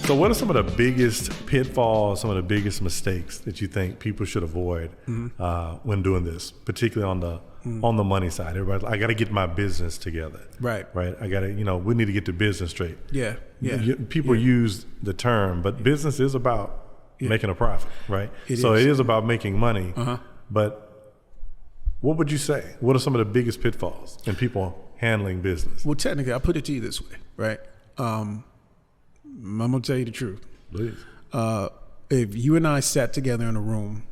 So what are some of the biggest pitfalls, some of the biggest mistakes that you think people should avoid when doing this, particularly on the money side? Everybody, I got to get my business together. Right. I got to, we need to get the business straight. Yeah. People use the term, but business is about making a profit, right? It is about making money. But what would you say? What are some of the biggest pitfalls in people handling business? Well, technically, I'll put it to you this way, right? I'm going to tell you the truth. Please. If you and I sat together in a room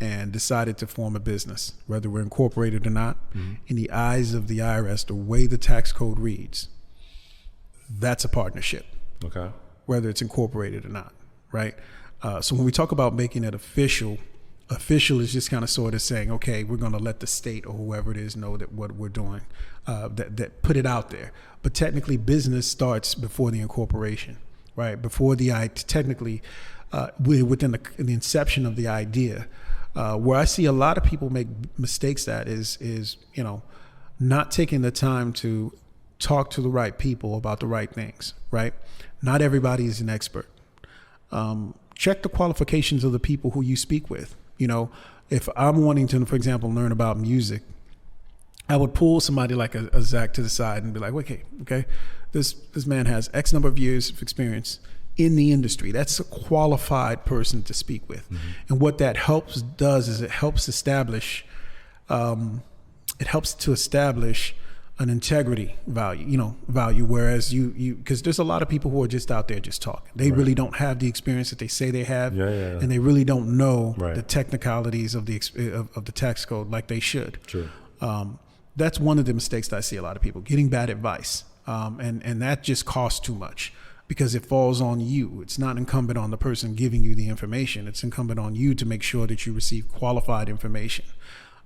and decided to form a business, whether we're incorporated or not, in the eyes of the IRS, the way the tax code reads, that's a partnership. Okay. Whether it's incorporated or not, right? So when we talk about making it official is just kind of sort of saying, okay, we're going to let the state or whoever it is know that what we're doing, that put it out there. But technically, business starts before the incorporation, right? Before technically, within the inception of the idea. Where I see a lot of people make mistakes is not taking the time to talk to the right people about the right things, right? Not everybody is an expert. Check the qualifications of the people who you speak with. If I'm wanting to, for example, learn about music, I would pull somebody like a Zach to the side and be like, okay, this man has X number of years of experience in the industry. That's a qualified person to speak with. And what that does is it helps to establish an integrity value, whereas because there's a lot of people who are just out there just talking. They really don't have the experience that they say they have, and they really don't know the technicalities of the tax code like they should. True. That's one of the mistakes that I see a lot of people getting bad advice, and that just costs too much because it falls on you. It's not incumbent on the person giving you the information. It's incumbent on you to make sure that you receive qualified information.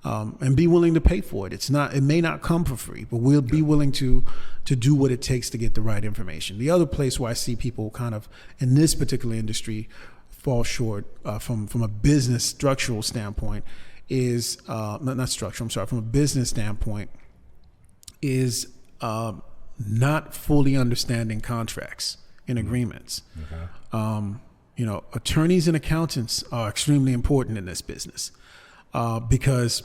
And be willing to pay for it. It may not come for free, but we'll be willing to do what it takes to get the right information. The other place where I see people kind of in this particular industry fall short from a business structural standpoint is not structural. I'm sorry. From a business standpoint, is not fully understanding contracts and agreements. Okay. Attorneys and accountants are extremely important in this business. Because,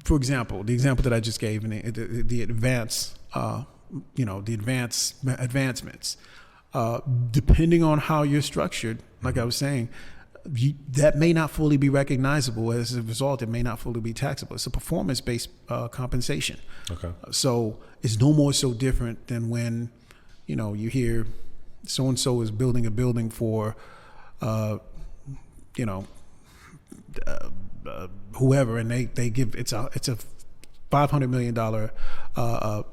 for example, the example that I just gave in the advancements, depending on how you're structured, like I was saying, that may not fully be recognizable. As a result, it may not fully be taxable. It's a performance-based compensation. Okay. So it's no more so different than when, you hear so-and-so is building a building for, whoever, and they give it's a $500 million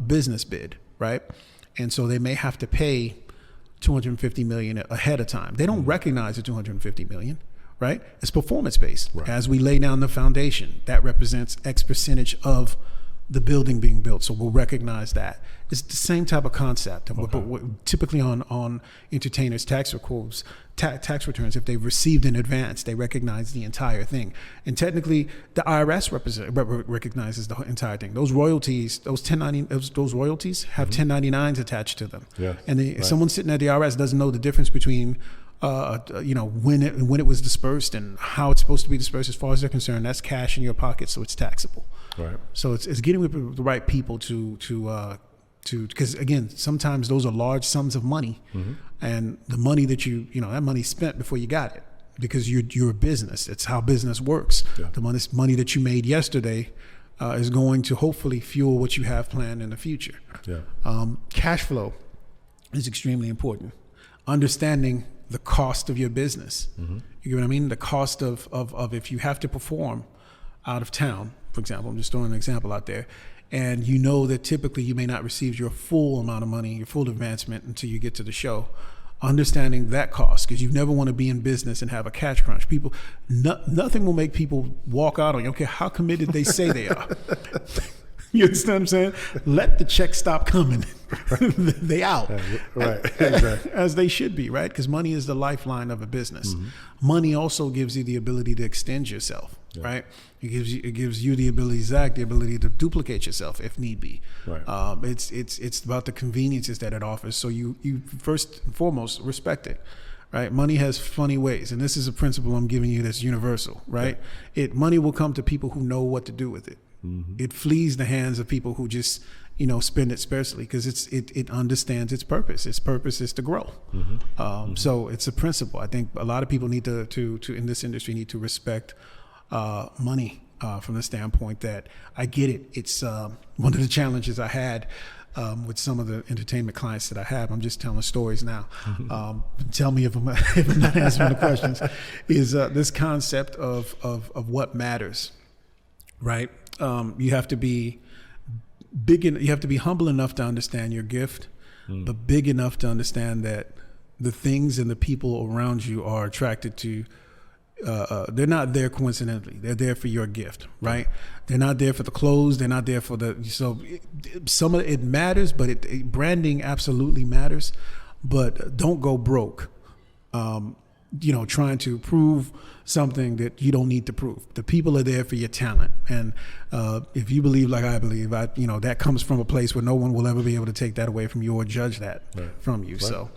business bid, right? And so they may have to pay $250 million ahead of time. They don't recognize the $250 million, right? It's performance based. Right. As we lay down the foundation, that represents X percentage of the building being built. So we'll recognize that. It's the same type of concept. Okay. But typically on entertainers' tax returns, if they've received in advance, they recognize the entire thing. And technically, the IRS recognizes the entire thing. Those royalties, those royalties have 1099s attached to them. Yes. And someone sitting at the IRS doesn't know the difference between when it was dispersed and how it's supposed to be dispersed. As far as they're concerned, that's cash in your pocket, so it's taxable. Right. So it's getting with the right people to because again, sometimes those are large sums of money, and the money that that money's spent before you got it because you're a business. It's how business works. Yeah. The money that you made yesterday is going to hopefully fuel what you have planned in the future. Yeah. Cash flow is extremely important. Understanding the cost of your business. You get what I mean? The cost of if you have to perform out of town, for example, I'm just throwing an example out there, and you know that typically you may not receive your full amount of money, your full advancement until you get to the show. Understanding that cost, because you never want to be in business and have a cash crunch. People, nothing will make people walk out on you. Okay, how committed they say they are. You understand what I'm saying? Let the checks stop coming. They out. Right. Exactly. As they should be, right? Because money is the lifeline of a business. Money also gives you the ability to extend yourself, right? It gives you the ability, Zach, the ability to duplicate yourself if need be. Right. It's about the conveniences that it offers. So you first and foremost respect it. Right, money has funny ways, and this is a principle I'm giving you that's universal. Right, money will come to people who know what to do with it. It flees the hands of people who just spend it sparsely because it understands its purpose. Its purpose is to grow. So it's a principle. I think a lot of people need to in this industry need to respect money from the standpoint that I get it. It's one of the challenges I had. With some of the entertainment clients that I have, I'm just telling stories now. Tell me if I'm not answering the questions. Is this concept of what matters, right? You have to be big. You have to be humble enough to understand your gift, but big enough to understand that the things and the people around you are attracted to. They're not there coincidentally. They're there for your gift, right? They're not there for the clothes. They're not there for some of it matters, but branding absolutely matters. But don't go broke, trying to prove something that you don't need to prove. The people are there for your talent, and if you believe like I believe, that comes from a place where no one will ever be able to take that away from you or judge that from you. Right. So,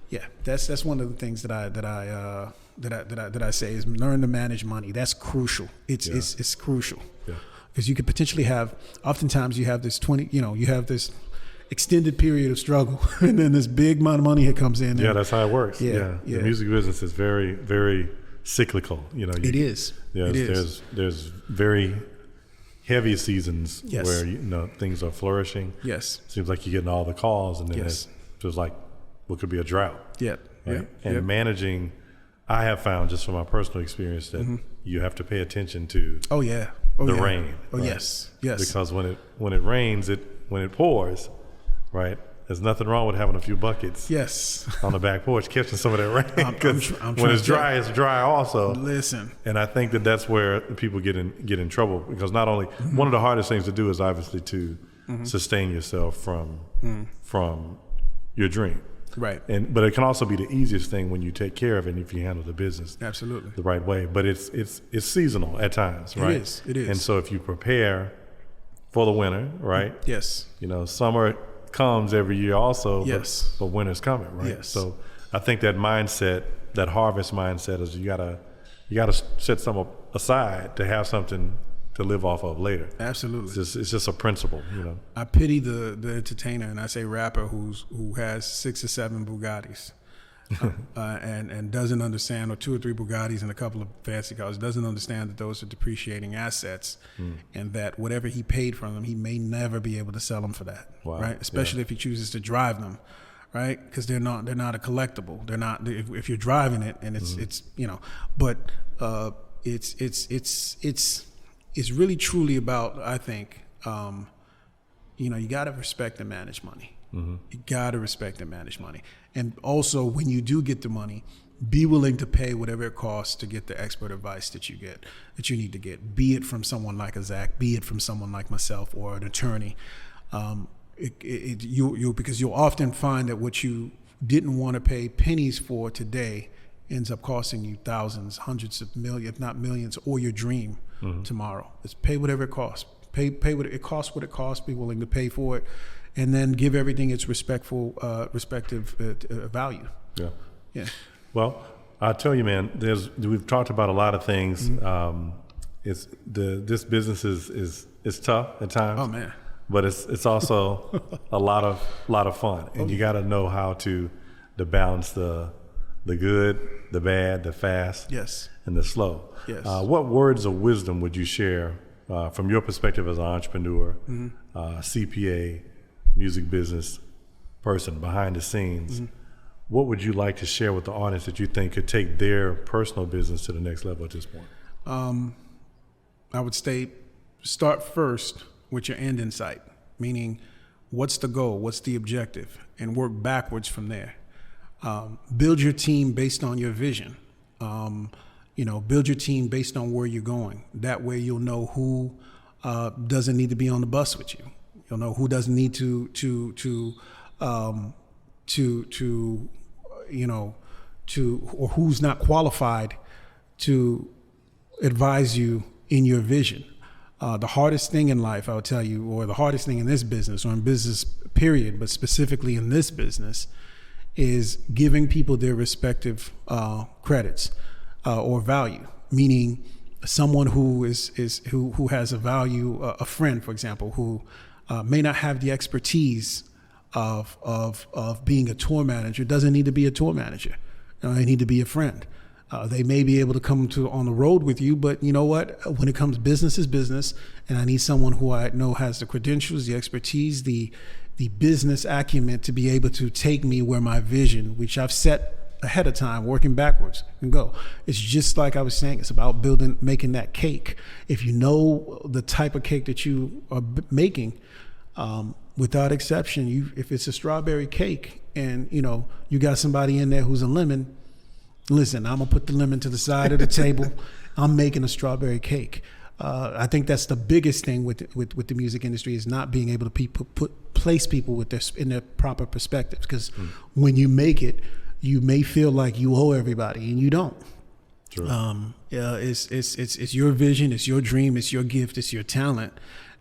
yeah, that's one of the things that I say is learn to manage money. That's crucial. It's crucial because you could potentially have. Oftentimes, you have this you have this extended period of struggle, and then this big amount of money comes in. Yeah, that's how it works. Yeah. The music business is very, very cyclical. It is. There's very heavy seasons where things are flourishing. Yes, seems like you're getting all the calls, and then it feels like what could be a drought. And managing. I have found just from my personal experience that you have to pay attention to the rain. Right? Yes. Because when it rains, when it pours, right? There's nothing wrong with having a few buckets on the back porch catching some of that rain. Because when it's dry also. Listen. And I think that's where people get in trouble because not only one of the hardest things to do is obviously to sustain yourself from your dream. Right. But it can also be the easiest thing when you take care of it and if you handle the business absolutely the right way. But it's seasonal at times, right? It is. And so if you prepare for the winter, right? Yes. Summer comes every year also, yes. but winter's coming, right? Yes. So I think that mindset, that harvest mindset is you gotta set some aside to have something to live off of later. Absolutely. It's just a principle, I pity the entertainer, and I say rapper who has 6 or 7 Bugattis and doesn't understand, or 2 or 3 Bugattis and a couple of fancy cars, doesn't understand that those are depreciating assets and that whatever he paid for them, he may never be able to sell them for that. Wow. Right? Especially if he chooses to drive them. Right, because they're not a collectible. They're not. If you're driving it, and it's but it's really truly about, I think, you got to respect and manage money. You got to respect and manage money, and also when you do get the money, be willing to pay whatever it costs to get the expert advice that you need to get. Be it from someone like a Zach, be it from someone like myself or an attorney. Because you'll often find that what you didn't want to pay pennies for today ends up costing you thousands, hundreds of millions, if not millions, or your dream tomorrow. It's pay whatever it costs. Pay what it costs. What it costs. Be willing to pay for it, and then give everything its respective value. Yeah. Well, I tell you, man. We've talked about a lot of things. This business is tough at times. Oh man. But it's also a lot of fun, and you got to know how to balance the good, the bad, the fast, and the slow. Yes. What words of wisdom would you share from your perspective as an entrepreneur, CPA, music business person behind the scenes? What would you like to share with the audience that you think could take their personal business to the next level at this point? I would start first with your end in sight, meaning what's the goal, what's the objective, and work backwards from there. Build your team based on your vision. Build your team based on where you're going. That way you'll know who doesn't need to be on the bus with you. You know, who doesn't need to or who's not qualified to advise you in your vision. The hardest thing in life, I would tell you, or the hardest thing in this business, or in business period, but specifically in this business, is giving people their respective credits or value. Meaning, someone who who has a value, a friend, for example, who may not have the expertise of being a tour manager, doesn't need to be a tour manager. They need to be a friend. They may be able to come on the road with you, but you know what? When it comes, business is business, and I need someone who I know has the credentials, the expertise, the business acumen to be able to take me where my vision, which I've set ahead of time, working backwards, can go. It's just like I was saying, it's about making that cake. If you know the type of cake that you are making, without exception, if it's a strawberry cake and you got somebody in there who's a lemon, listen, I'm gonna put the lemon to the side of the table. I'm making a strawberry cake. I think that's the biggest thing with the music industry, is not being able to place people in their proper perspectives. Because when you make it, you may feel like you owe everybody, and you don't. True. It's your vision, it's your dream, it's your gift, it's your talent,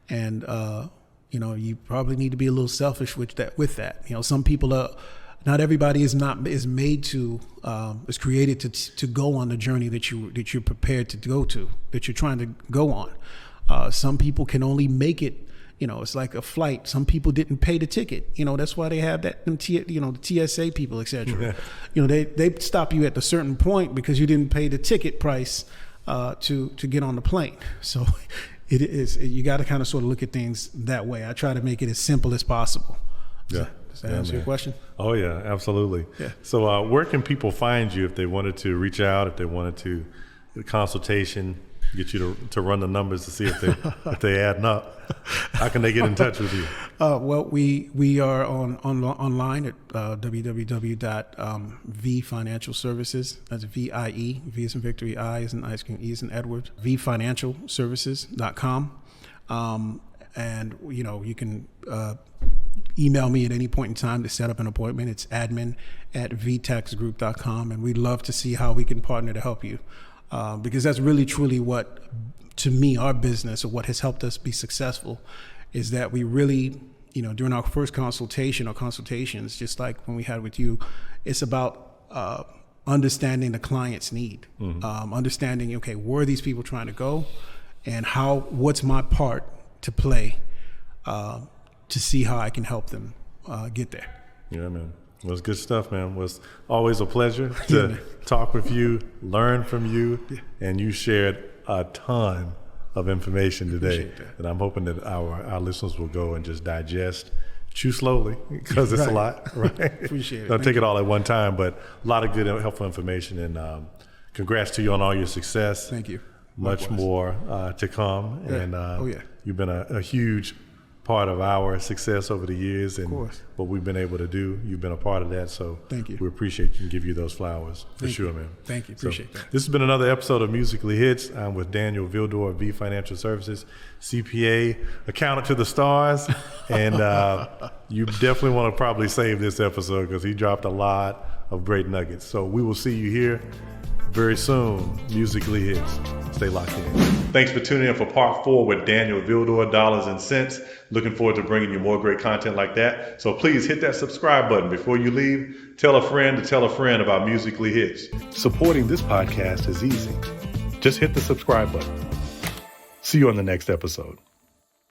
and you probably need to be a little selfish with that. Some people are. Not everybody is made to is created to go on the journey that you're prepared to go to, that you're trying to go on. Some people can only make it. It's like a flight. Some people didn't pay the ticket. That's why they have that. The TSA people, etc. They stop you at a certain point because you didn't pay the ticket price to get on the plane. So it is. You got to kind of sort of look at things that way. I try to make it as simple as possible. Yeah. Does that answer your question? Oh, yeah, absolutely. Yeah. So where can people find you if they wanted to reach out, if they wanted to get a consultation, get you to run the numbers to see if they adding up? How can they get in touch with you? Well, we are online at www.Vie Financial Services. That's VIE. V is in Victory, I is in Ice Cream, E is in Edward. VieFinancialServices.com. And you can email me at any point in time to set up an appointment. It's admin@vtaxgroup.com, and we'd love to see how we can partner to help you, because that's really truly what, to me, our business, or what has helped us be successful, is that we really, during our first consultation or consultations, just like when we had with you, it's about understanding the client's need, understanding, okay, where are these people trying to go, and what's my part to play to see how I can help them get there. Yeah, man. Well, it's good stuff, man. It was always a pleasure to talk with you, learn from you, and you shared a ton of information today. And I'm hoping that our listeners will go and just digest, chew slowly, because it's a lot, right? Appreciate it. Don't take it all at one time, but a lot of good, helpful information. And congrats to you on all your success. Thank you. Much more to come. Yeah. And yeah. You've been a huge part of our success over the years, and what we've been able to do. You've been a part of that, so thank you. We appreciate you and give you those flowers for sure, man. Thank you. Appreciate that. This has been another episode of Musically Hitched. I'm with Daniel Vildor of Vie Financial Services, CPA, accountant to the stars, and you definitely want to probably save this episode because he dropped a lot of great nuggets. So we will see you here very soon, Musically Hitched. Stay locked in. Thanks for tuning in for part 4 with Daniel Vildor, Dollars and Cents. Looking forward to bringing you more great content like that. So please hit that subscribe button before you leave. Tell a friend to tell a friend about Musically Hitched. Supporting this podcast is easy. Just hit the subscribe button. See you on the next episode.